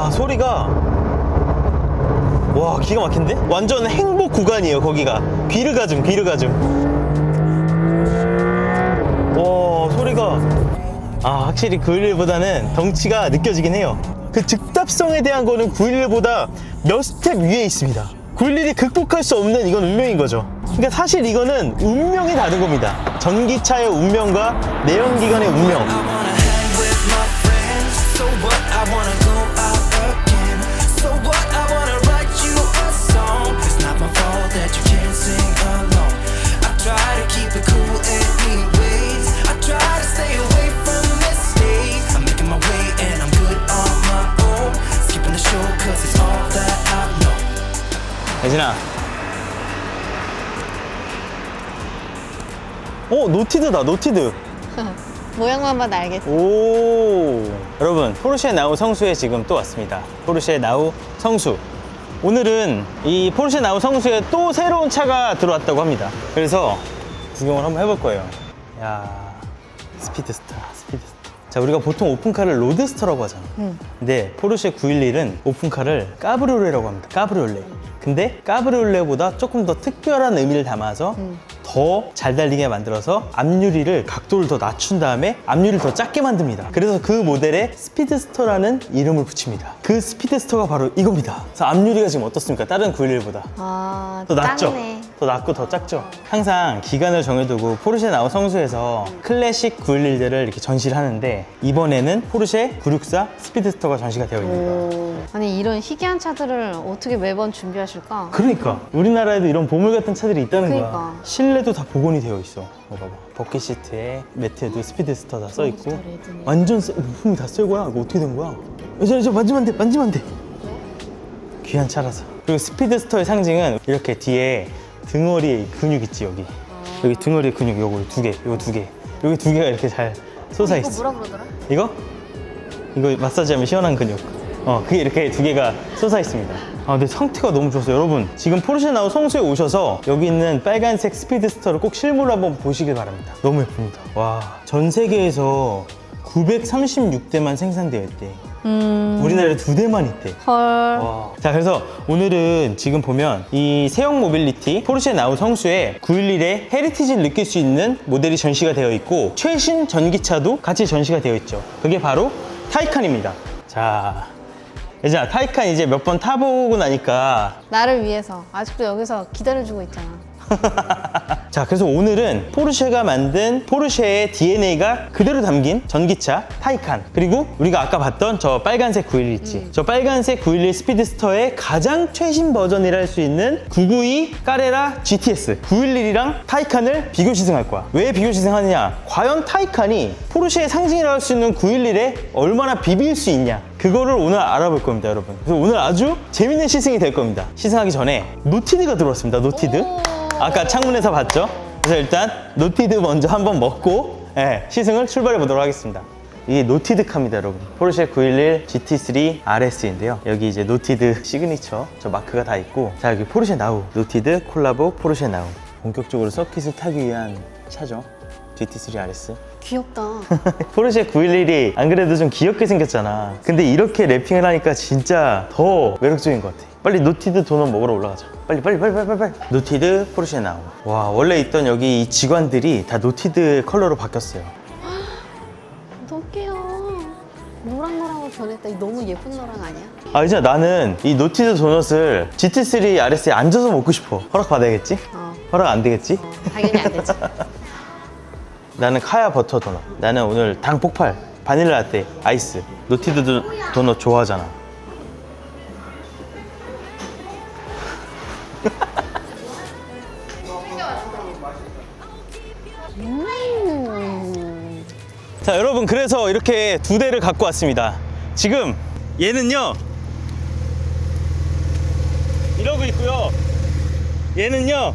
와, 소리가 와, 기가 막힌데? 완전 행복 구간이에요. 거기가 귀를 가즘. 와, 소리가 확실히 911보다는 덩치가 느껴지긴 해요. 그 즉답성에 대한 거는 911보다 몇 스텝 위에 있습니다. 911이 극복할 수 없는 이건 운명인 거죠. 그러니까 사실 이거는 운명이 다른 겁니다. 전기차의 운명과 내연기관의 운명. 예진아. 노티드다, 노티드. 모양만 봐도 알겠어. 오, 여러분, 포르쉐 나우 성수에 지금 또 왔습니다. 포르쉐 나우 성수. 오늘은 이 포르쉐 나우 성수에 또 새로운 차가 들어왔다고 합니다. 그래서 구경을 한번 해볼 거예요. 야, 스피드스타. 자, 우리가 보통 오픈카를 로드스터라고 하잖아. 근데 포르쉐 911은 오픈카를 까브리올레라고 합니다. 까브리올레. 근데 까브리올레보다 조금 더 특별한 의미를 담아서 더 잘 달리게 만들어서 앞유리를 각도를 더 낮춘 다음에 앞유리를 더 작게 만듭니다. 그래서 그 모델에 스피드스터라는 이름을 붙입니다. 그 스피드스터가 바로 이겁니다. 그래서 앞유리가 지금 어떻습니까? 다른 911보다 더 낮죠? 짱이네. 더 낮고 더 작죠? 항상 기간을 정해두고 포르쉐 나우 성수에서 클래식 911들을 이렇게 전시를 하는데 이번에는 포르쉐 964 스피드스터가 전시가 되어 있는 거예요. 아니 이런 희귀한 차들을 어떻게 매번 준비하실까? 그러니까 우리나라에도 이런 보물 같은 차들이 있다는 그러니까. 거야. 실내도 다 복원이 되어 있어. 봐봐. 버킷 시트에 매트에도 스피드스터 다 써 있고 레드네. 완전 부품이 다 새 거야. 이거 어떻게 된 거야? 저 만지면 안 돼. 귀한 차라서. 그리고 스피드스터의 상징은 이렇게 뒤에 등허리에 근육 있지 여기. 여기 등허리에 근육 요거 두 개. 여기 두 개가 이렇게 잘 솟아 있어. 이거 뭐라 그러더라? 이거 마사지하면 시원한 근육. 그게 이렇게 두 개가 솟아 있습니다. 근데 상태가 너무 좋았어요. 여러분, 지금 포르쉐 나우 성수에 오셔서 여기 있는 빨간색 스피드스터를 꼭 실물로 한번 보시길 바랍니다. 너무 예쁩니다. 와, 전 세계에서 936대만 생산되어 있대. 우리나라에 2대만 있대. 헐. 와. 자, 그래서 오늘은 지금 보면 이 세형 모빌리티 포르쉐 나우 성수에 911의 헤리티지를 느낄 수 있는 모델이 전시가 되어 있고 최신 전기차도 같이 전시가 되어 있죠. 그게 바로 타이칸입니다. 자, 예진아, 타이칸 이제 몇 번 타보고 나니까 나를 위해서 아직도 여기서 기다려주고 있잖아. 자, 그래서 오늘은 포르쉐가 만든 포르쉐의 DNA가 그대로 담긴 전기차 타이칸, 그리고 우리가 아까 봤던 저 빨간색 911 있지. 저 빨간색 911 스피드스터의 가장 최신 버전이라 할 수 있는 992 까레라 GTS 911이랑 타이칸을 비교 시승할 거야. 왜 비교 시승하느냐? 과연 타이칸이 포르쉐의 상징이라 할 수 있는 911에 얼마나 비빌 수 있냐? 그거를 오늘 알아볼 겁니다, 여러분. 그래서 오늘 아주 재밌는 시승이 될 겁니다. 시승하기 전에 노티드가 들어왔습니다. 노티드. 아까 창문에서 봤죠? 그래서 일단 노티드 먼저 한번 먹고 시승을 출발해 보도록 하겠습니다. 이게 노티드 카입니다, 여러분. 포르쉐 911 GT3 RS인데요. 여기 이제 노티드 시그니처 저 마크가 다 있고, 자, 여기 포르쉐 나우 노티드 콜라보 포르쉐 나우. 본격적으로 서킷을 타기 위한 차죠. GT3 RS. 귀엽다. 포르쉐 911이 안 그래도 좀 귀엽게 생겼잖아. 근데 이렇게 랩핑을 하니까 진짜 더 매력적인 것 같아. 빨리 노티드 도넛 먹으러 올라가자. 빨리. 노티드 포르쉐 나우. 와, 원래 있던 여기 이 지관들이 다 노티드 컬러로 바뀌었어요. 너무 귀여워. 노랑노랑으로 변했다. 이 너무 예쁜 노랑 아니야? 이제 나는 이 노티드 도넛을 GT3 RS에 앉아서 먹고 싶어. 허락 받아야겠지? 허락 안 되겠지? 당연히 안 되지. 나는 카야 버터 도넛. 나는 오늘 당 폭발 바닐라 라떼 아이스. 노티드 도넛 좋아하잖아. 자, 여러분, 그래서 이렇게 2대를 갖고 왔습니다. 지금 얘는요 이러고 있고요, 얘는요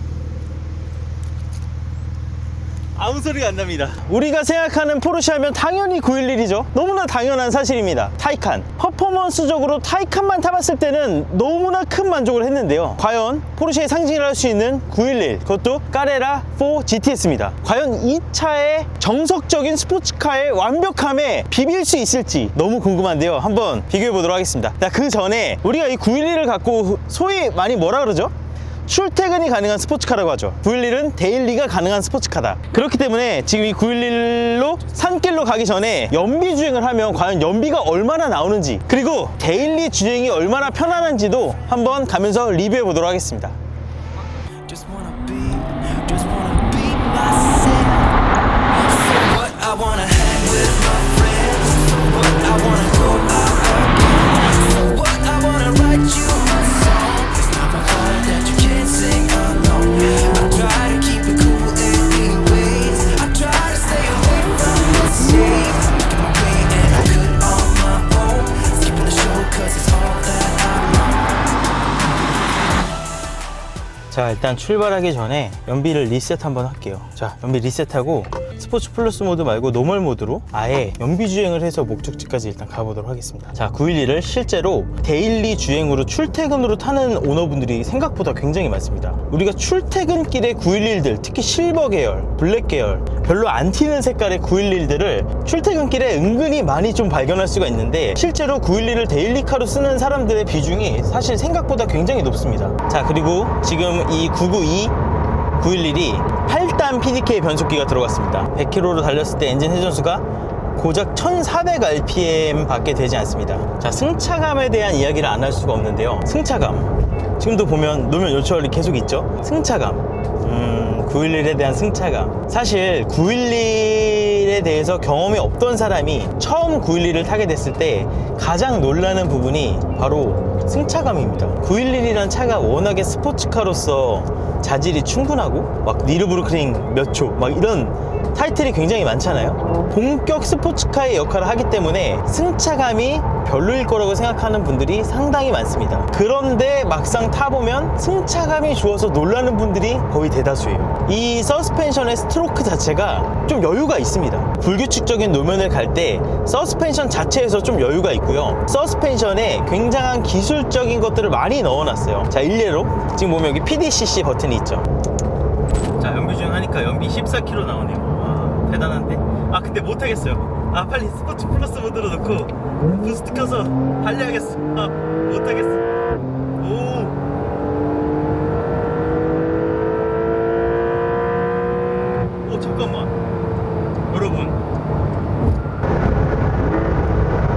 아무 소리가 안 납니다. 우리가 생각하는 포르쉐 하면 당연히 911이죠. 너무나 당연한 사실입니다. 타이칸. 퍼포먼스적으로 타이칸만 타봤을 때는 너무나 큰 만족을 했는데요. 과연 포르쉐의 상징을 할 수 있는 911, 그것도 까레라 4 GTS입니다. 과연 이 차의 정석적인 스포츠카의 완벽함에 비빌 수 있을지 너무 궁금한데요. 한번 비교해 보도록 하겠습니다. 그 전에 우리가 이 911을 갖고 소위 많이 뭐라 그러죠? 출퇴근이 가능한 스포츠카라고 하죠. 911은 데일리가 가능한 스포츠카다. 그렇기 때문에 지금 이 911로 산길로 가기 전에 연비 주행을 하면 과연 연비가 얼마나 나오는지, 그리고 데일리 주행이 얼마나 편안한지도 한번 가면서 리뷰해 보도록 하겠습니다. Just wanna be myself. So what I wanna hang with my friends. So what I wanna go out again. So what I wanna write you a song. It's not my fault that you can't sing along. I try to keep it cool anyways. I try to stay away from the shade. Making my way and I could on my own. Skipping the show 'cause it's all that I know. 자, 일단 출발하기 전에 연비를 리셋 한번 할게요. 자, 연비 리셋하고 스포츠 플러스 모드 말고 노멀 모드로 아예 연비 주행을 해서 목적지까지 일단 가보도록 하겠습니다. 자, 911을 실제로 데일리 주행으로 출퇴근으로 타는 오너분들이 생각보다 굉장히 많습니다. 우리가 출퇴근길에 911들, 특히 실버 계열, 블랙 계열, 별로 안 튀는 색깔의 911들을 출퇴근길에 은근히 많이 좀 발견할 수가 있는데, 실제로 911을 데일리카로 쓰는 사람들의 비중이 사실 생각보다 굉장히 높습니다. 자, 그리고 지금 이 992 911이 8단 PDK 변속기가 들어갔습니다. 100km로 달렸을 때 엔진 회전수가 고작 1400rpm 밖에 되지 않습니다. 자, 승차감에 대한 이야기를 안 할 수가 없는데요. 승차감, 지금도 보면 노면 요철이 계속 있죠. 승차감, 911에 대한 승차감. 사실 911에 대해서 경험이 없던 사람이 처음 911을 타게 됐을 때 가장 놀라는 부분이 바로 승차감입니다. 911이란 차가 워낙에 스포츠카로서 자질이 충분하고 막 니르부르크링 몇 초 막 이런 타이틀이 굉장히 많잖아요. 본격 스포츠카의 역할을 하기 때문에 승차감이 별로일 거라고 생각하는 분들이 상당히 많습니다. 그런데 막상 타보면 승차감이 좋아서 놀라는 분들이 거의 대다수예요. 이 서스펜션의 스트로크 자체가 좀 여유가 있습니다. 불규칙적인 노면을 갈 때 서스펜션 자체에서 좀 여유가 있고요. 서스펜션에 굉장한 기술적인 것들을 많이 넣어놨어요. 자, 일례로 지금 보면 여기 PDCC 버튼이 있죠. 자, 연비 주행하니까 연비 14km 나오네요. 와, 대단한데? 아, 근데 못하겠어요. 아, 빨리 스포츠 플러스 모드로 넣고 부스트 켜서 달려야겠어. 아, 못하겠어. 오, 잠깐만.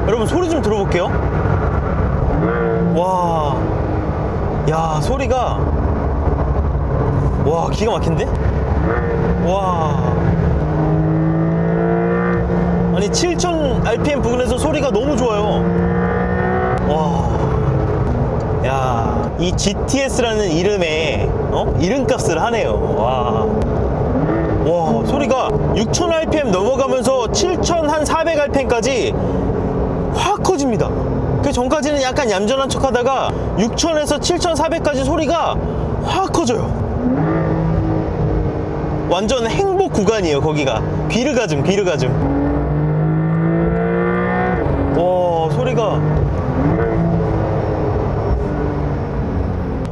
여러분 소리 좀 들어볼게요. 와, 야, 소리가, 와, 기가 막힌데? 와, 아니 7000rpm 부근에서 소리가 너무 좋아요. 와, 야, 이 GTS라는 이름에 이름값을 하네요. 와, 소리가 6000rpm 넘어가면서 7400rpm까지 확 커집니다. 그 전까지는 약간 얌전한 척 하다가 6000에서 7400까지 소리가 확 커져요. 완전 행복 구간이에요. 거기가 귀르가즘. 와, 소리가,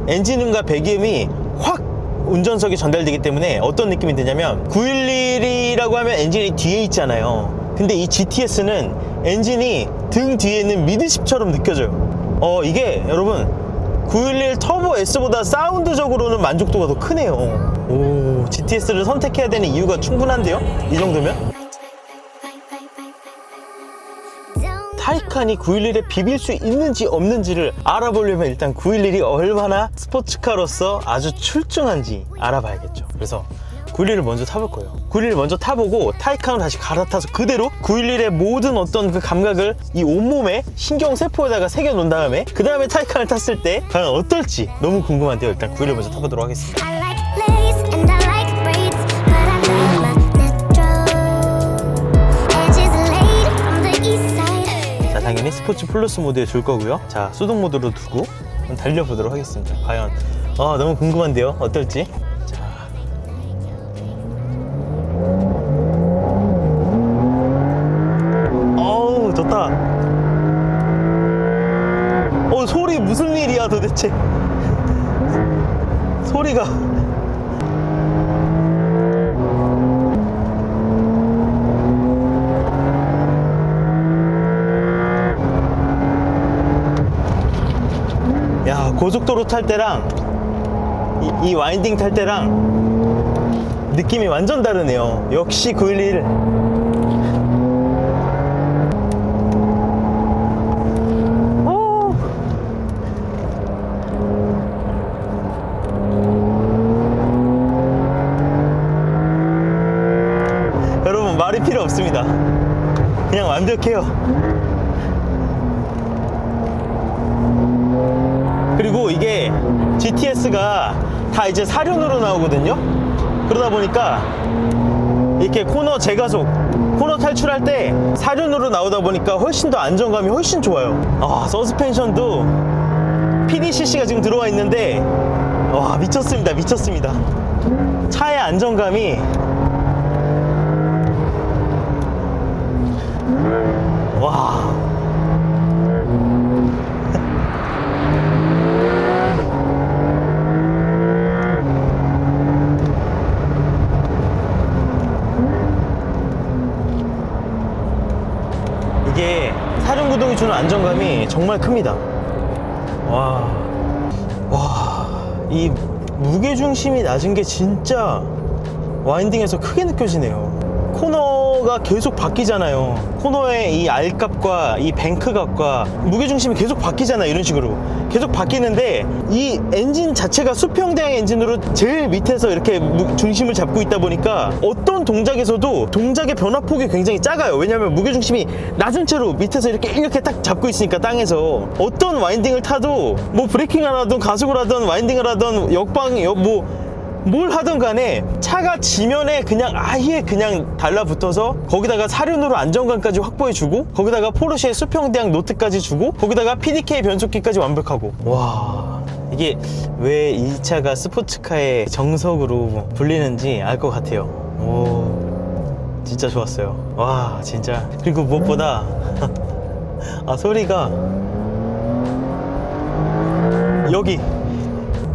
엔진음과 배기음이 확 운전석에 전달되기 때문에 어떤 느낌이 드냐면, 911이라고 하면 엔진이 뒤에 있잖아요. 근데 이 GTS는 엔진이 등 뒤에 있는 미드십처럼 느껴져요. 이게 여러분 911 터보 S보다 사운드적으로는 만족도가 더 크네요. 오, GTS를 선택해야 되는 이유가 충분한데요? 이 정도면? 타이칸이 911에 비빌 수 있는지 없는지를 알아보려면 일단 911이 얼마나 스포츠카로서 아주 출중한지 알아봐야겠죠. 그래서 911을 먼저 타볼 거예요. 911을 먼저 타보고 타이칸으로 다시 갈아타서 그대로 911의 모든 어떤 그 감각을 이 온몸에 신경세포에다가 새겨놓은 다음에 그 다음에 타이칸을 탔을 때 과연 어떨지 너무 궁금한데요. 일단 911을 먼저 타보도록 하겠습니다. I like lace and I like braids, but I like my natural edges laid from the east side. 자, 당연히 스포츠 플러스 모드에 둘 거고요. 자, 수동 모드로 두고 한번 달려보도록 하겠습니다. 과연 너무 궁금한데요. 어떨지. 자, 좋다. 소리 무슨 일이야 도대체. 소리가. 야, 고속도로 탈 때랑 이 와인딩 탈 때랑 느낌이 완전 다르네요. 역시 911. 여러분, 말이 필요 없습니다. 그냥 완벽해요. 그리고 이게 GTS가 다 이제 4륜으로 나오거든요. 그러다 보니까 이렇게 코너 제가속, 코너 탈출할 때 4륜으로 나오다 보니까 훨씬 더 안정감이 훨씬 좋아요. 서스펜션도 PDCC가 지금 들어와 있는데 와, 미쳤습니다. 미쳤습니다. 차의 안정감이 와. 이게 사륜구동이 주는 안정감이 정말 큽니다. 와, 이 무게중심이 낮은 게 진짜 와인딩에서 크게 느껴지네요. 코너가 계속 바뀌잖아요. 코너의 이 R값과 이 뱅크값과 무게중심이 계속 바뀌잖아요. 이런 식으로 계속 바뀌는데 이 엔진 자체가 수평대항 엔진으로 제일 밑에서 이렇게 중심을 잡고 있다 보니까 어떤 동작에서도 동작의 변화폭이 굉장히 작아요. 왜냐하면 무게중심이 낮은 채로 밑에서 이렇게 딱 잡고 있으니까, 땅에서 어떤 와인딩을 타도 뭐 브레이킹을 하든 가속을 하든 와인딩을 하든 뭘 하든 간에 차가 지면에 그냥 아예 그냥 달라붙어서 거기다가 사륜으로 안정감까지 확보해주고, 거기다가 포르쉐의 수평대항 노트까지 주고, 거기다가 PDK 변속기까지 완벽하고. 와, 이게 왜 이 차가 스포츠카의 정석으로 불리는지 알 것 같아요. 오, 진짜 좋았어요. 와, 진짜. 그리고 무엇보다 소리가 여기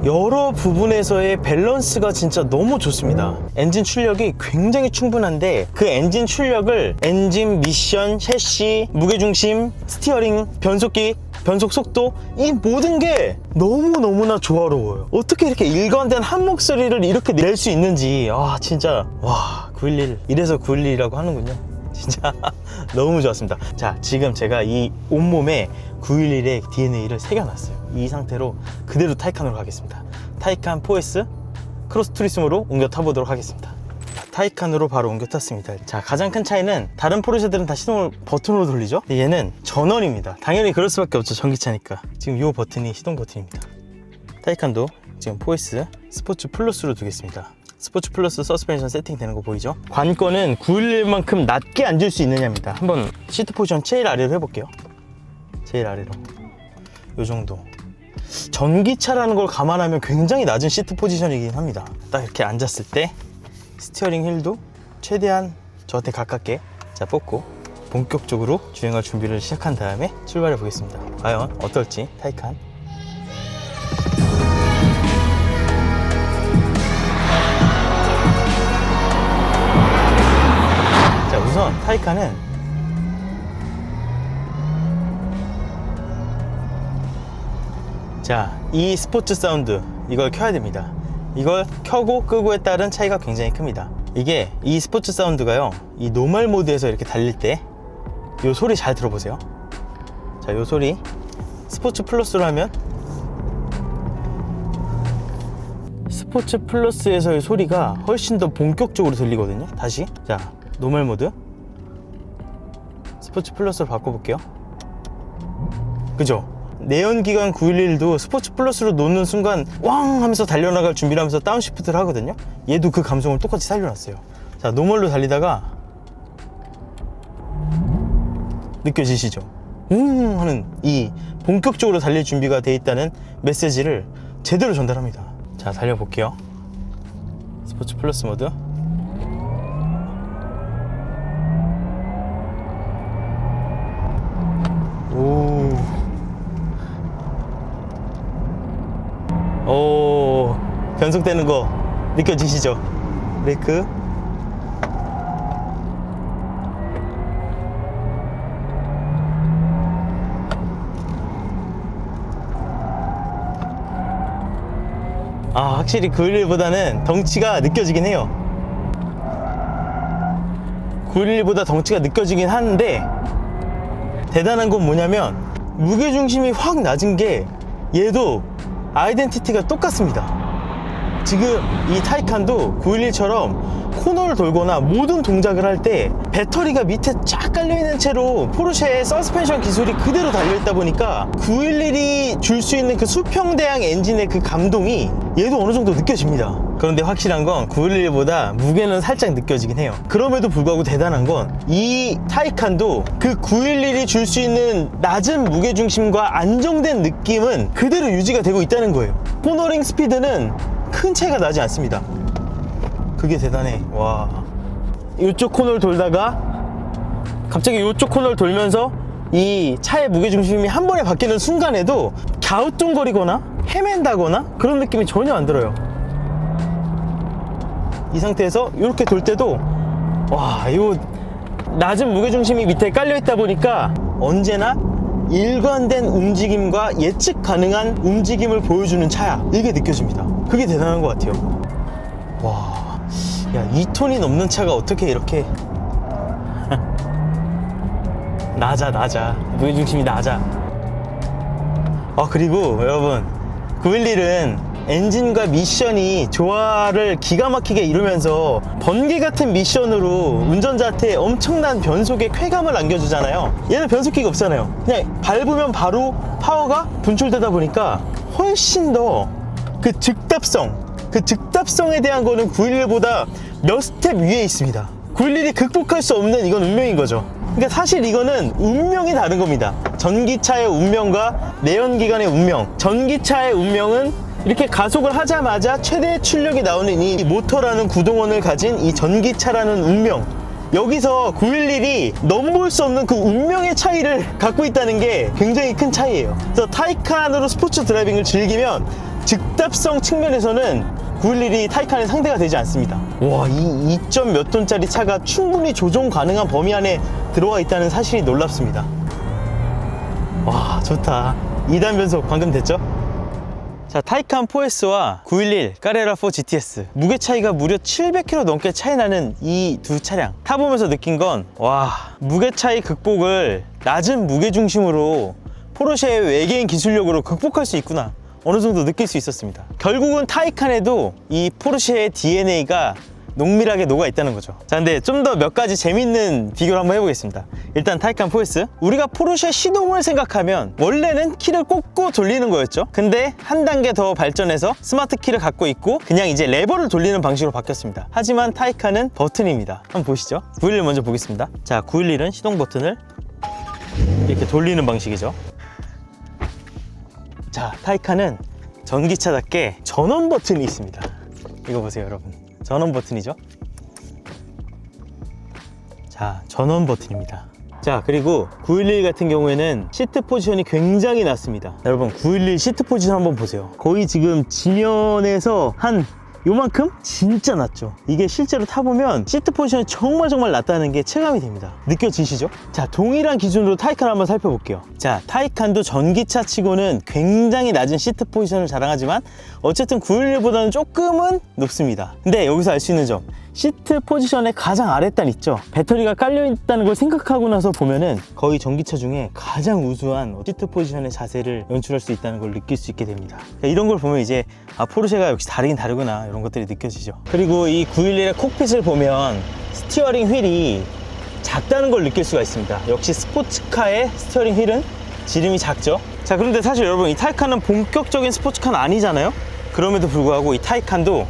여러 부분에서의 밸런스가 진짜 너무 좋습니다. 엔진 출력이 굉장히 충분한데 그 엔진 출력을 엔진, 미션, 셰시, 무게중심, 스티어링, 변속기, 변속 속도, 이 모든 게 너무너무나 조화로워요. 어떻게 이렇게 일관된 한 목소리를 이렇게 낼 수 있는지, 진짜 911, 이래서 911이라고 하는군요. 진짜 너무 좋았습니다. 자, 지금 제가 이 온몸에 911의 DNA를 새겨놨어요. 이 상태로 그대로 타이칸으로 가겠습니다. 타이칸 4S 크로스 투리스모로 옮겨 타보도록 하겠습니다. 타이칸으로 바로 옮겨 탔습니다. 자, 가장 큰 차이는 다른 포르쉐들은 다 시동을 버튼으로 돌리죠. 근데 얘는 전원입니다. 당연히 그럴 수밖에 없죠. 전기차니까. 지금 이 버튼이 시동 버튼입니다. 타이칸도 지금 4S 스포츠 플러스로 두겠습니다. 스포츠 플러스 서스펜션 세팅 되는 거 보이죠? 관건은 911만큼 낮게 앉을 수 있느냐입니다. 한번 시트 포지션 제일 아래로 해볼게요. 제일 아래로. 요 정도. 전기차라는 걸 감안하면 굉장히 낮은 시트 포지션이긴 합니다. 딱 이렇게 앉았을 때 스티어링 휠도 최대한 저한테 가깝게 뽑고 본격적으로 주행할 준비를 시작한 다음에 출발해 보겠습니다. 과연 어떨지. 타이칸. 자, 우선 타이칸은 이 스포츠 사운드, 이걸 켜야 됩니다. 이걸 켜고 끄고에 따른 차이가 굉장히 큽니다. 이게 이 스포츠 사운드가요, 이 노멀 모드에서 이렇게 달릴 때 이 소리 잘 들어보세요. 자, 이 소리 스포츠 플러스로 하면, 스포츠 플러스에서의 소리가 훨씬 더 본격적으로 들리거든요. 다시, 자, 노멀 모드 스포츠 플러스로 바꿔볼게요. 그죠? 내연기관 911도 스포츠 플러스로 놓는 순간 왕 하면서 달려나갈 준비를 하면서 다운시프트를 하거든요. 얘도 그 감성을 똑같이 살려놨어요. 자, 노멀로 달리다가 느껴지시죠? 하는 이 본격적으로 달릴 준비가 돼 있다는 메시지를 제대로 전달합니다. 자, 달려볼게요. 스포츠 플러스 모드. 변속되는 거 느껴지시죠? 브레이크. 아, 확실히 911보다는 덩치가 느껴지긴 해요. 911보다 덩치가 느껴지긴 하는데 대단한 건 뭐냐면 무게중심이 확 낮은 게 얘도 아이덴티티가 똑같습니다. 지금 이 타이칸도 911처럼 코너를 돌거나 모든 동작을 할 때 배터리가 밑에 쫙 깔려있는 채로 포르쉐의 서스펜션 기술이 그대로 달려있다 보니까 911이 줄 수 있는 그 수평대항 엔진의 그 감동이 얘도 어느 정도 느껴집니다. 그런데 확실한 건 911보다 무게는 살짝 느껴지긴 해요. 그럼에도 불구하고 대단한 건 이 타이칸도 그 911이 줄 수 있는 낮은 무게중심과 안정된 느낌은 그대로 유지가 되고 있다는 거예요. 코너링 스피드는 큰 차이가 나지 않습니다. 그게 대단해. 와, 이쪽 코너를 돌다가 갑자기 이쪽 코너를 돌면서 이 차의 무게중심이 한 번에 바뀌는 순간에도 갸우뚱거리거나 헤맨다거나 그런 느낌이 전혀 안 들어요. 이 상태에서 이렇게 돌 때도 와, 이 낮은 무게중심이 밑에 깔려있다 보니까 언제나 일관된 움직임과 예측 가능한 움직임을 보여주는 차야. 이게 느껴집니다. 그게 대단한 것 같아요. 와, 야, 2톤이 넘는 차가 어떻게 이렇게 낮아. 무게중심이 낮아. 아, 그리고 여러분 911은 엔진과 미션이 조화를 기가 막히게 이루면서 번개 같은 미션으로 운전자한테 엄청난 변속의 쾌감을 안겨주잖아요. 얘는 변속기가 없잖아요. 그냥 밟으면 바로 파워가 분출되다 보니까 훨씬 더 그 즉답성에 대한 거는 911보다 몇 스텝 위에 있습니다. 911이 극복할 수 없는 이건 운명인 거죠. 그러니까 사실 이거는 운명이 다른 겁니다. 전기차의 운명과 내연기관의 운명. 전기차의 운명은 이렇게 가속을 하자마자 최대 출력이 나오는 이 모터라는 구동원을 가진 이 전기차라는 운명. 여기서 911이 넘볼 수 없는 그 운명의 차이를 갖고 있다는 게 굉장히 큰 차이예요. 그래서 타이칸으로 스포츠 드라이빙을 즐기면 즉답성 측면에서는 911이 타이칸의 상대가 되지 않습니다. 와, 이 2점 몇 톤짜리 차가 충분히 조종 가능한 범위 안에 들어와 있다는 사실이 놀랍습니다. 와, 좋다. 2단 변속 방금 됐죠? 자, 타이칸 4S와 911 까레라 4 GTS 무게 차이가 무려 700kg 넘게 차이 나는 이 두 차량 타보면서 느낀 건 와, 무게 차이 극복을 낮은 무게 중심으로 포르쉐의 외계인 기술력으로 극복할 수 있구나, 어느 정도 느낄 수 있었습니다. 결국은 타이칸에도 이 포르쉐의 DNA가 농밀하게 녹아 있다는 거죠. 자, 근데 좀 더 몇 가지 재밌는 비교를 한번 해보겠습니다. 일단 타이칸 4S, 우리가 포르쉐 시동을 생각하면 원래는 키를 꽂고 돌리는 거였죠. 근데 한 단계 더 발전해서 스마트 키를 갖고 있고 그냥 이제 레버를 돌리는 방식으로 바뀌었습니다. 하지만 타이칸은 버튼입니다. 한번 보시죠. 911 먼저 보겠습니다. 자, 911은 시동 버튼을 이렇게 돌리는 방식이죠. 자, 타이칸은 전기차답게 전원 버튼이 있습니다. 이거 보세요, 여러분. 전원 버튼이죠. 자, 전원 버튼입니다. 자, 그리고 911 같은 경우에는 시트 포지션이 굉장히 낮습니다. 여러분, 911 시트 포지션 한번 보세요. 거의 지금 지면에서 한 요만큼? 진짜 낮죠. 이게 실제로 타보면 시트 포지션이 정말 낮다는 게 체감이 됩니다. 느껴지시죠? 자, 동일한 기준으로 타이칸 한번 살펴볼게요. 자, 타이칸도 전기차 치고는 굉장히 낮은 시트 포지션을 자랑하지만 어쨌든 911보다는 조금은 높습니다. 근데 여기서 알 수 있는 점, 시트 포지션의 가장 아랫단 있죠? 배터리가 깔려있다는 걸 생각하고 나서 보면은 거의 전기차 중에 가장 우수한 시트 포지션의 자세를 연출할 수 있다는 걸 느낄 수 있게 됩니다. 그러니까 이런 걸 보면 이제 아, 포르쉐가 역시 다르긴 다르구나, 이런 것들이 느껴지죠. 그리고 이 911의 콕핏을 보면 스티어링 휠이 작다는 걸 느낄 수가 있습니다. 역시 스포츠카의 스티어링 휠은 지름이 작죠. 자, 그런데 사실 여러분, 이 타이칸은 본격적인 스포츠카는 아니잖아요. 그럼에도 불구하고 이 타이칸도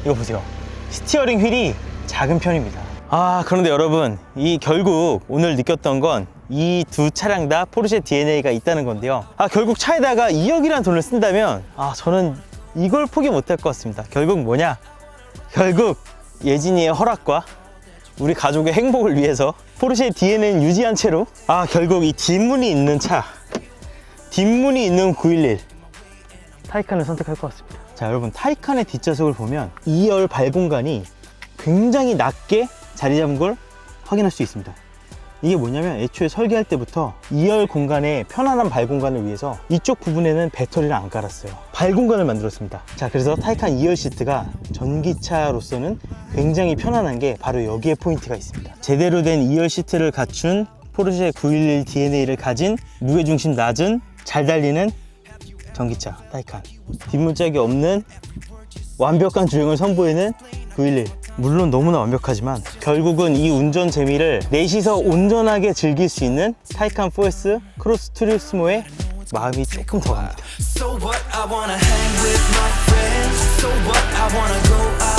이거 보세요. 스티어링 휠이 작은 편입니다. 아, 그런데 여러분, 이 결국 오늘 느꼈던 건 이 두 차량 다 포르쉐 DNA가 있다는 건데요. 아, 결국 차에다가 2억이라는 돈을 쓴다면 아, 저는 이걸 포기 못할 것 같습니다. 결국 뭐냐? 결국 예진이의 허락과 우리 가족의 행복을 위해서 포르쉐 DNA는 유지한 채로 아, 결국 이 뒷문이 있는 차, 뒷문이 있는 911 타이칸을 선택할 것 같습니다. 자, 여러분 타이칸의 뒷좌석을 보면 2열 발 공간이 굉장히 낮게 자리 잡은 걸 확인할 수 있습니다. 이게 뭐냐면 애초에 설계할 때부터 2열 공간의 편안한 발 공간을 위해서 이쪽 부분에는 배터리를 안 깔았어요. 발 공간을 만들었습니다. 자, 그래서 타이칸 2열 시트가 전기차로서는 굉장히 편안한 게 바로 여기에 포인트가 있습니다. 제대로 된 2열 시트를 갖춘 포르쉐 911 DNA를 가진 무게중심 낮은 잘 달리는 전기차 타이칸. 뒷문짝이 없는 완벽한 주행을 선보이는 911. 물론 너무나 완벽하지만 결국은 이 운전 재미를 넷이서 온전하게 즐길 수 있는 타이칸 4S 크로스 투리스모의 마음이 조금 더 갑니다. So what? I wanna hang with my friends. So what? I wanna go out.